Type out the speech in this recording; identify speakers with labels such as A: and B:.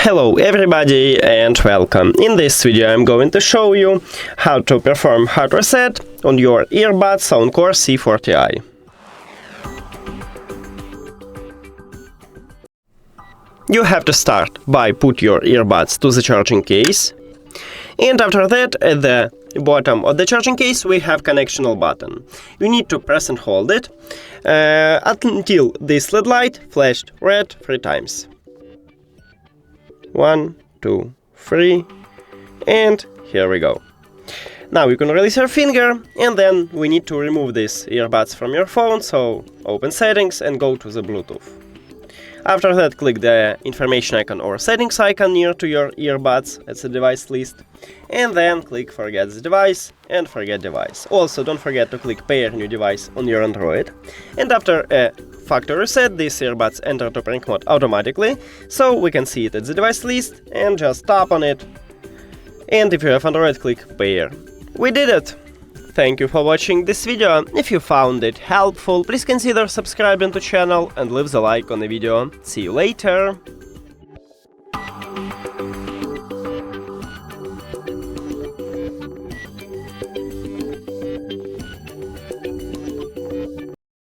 A: Hello everybody and welcome. In this video I'm going to show you how to perform hard reset on your earbuds SOUNDCORE C40i. You have to start by put your earbuds to the charging case, and after that at the bottom of the charging case we have connectional button. You need to press and hold it until this LED light flashed red 3 times. 1, 2, 3, and here we go. Now you can release your finger, and then we need to remove these earbuds from your phone, so open settings and go to the Bluetooth. After that, click the information icon or settings icon near to your earbuds at the device list, and then click forget the device and forget device. Also, don't forget to click pair new device on your Android, and after a factory reset, these earbuds enter to prank mode automatically, so we can see it at the device list and just tap on it. And if you have Android, click pair. We did it! Thank you for watching this video. If you found it helpful, please consider subscribing to the channel and leave the like on the video. See you later!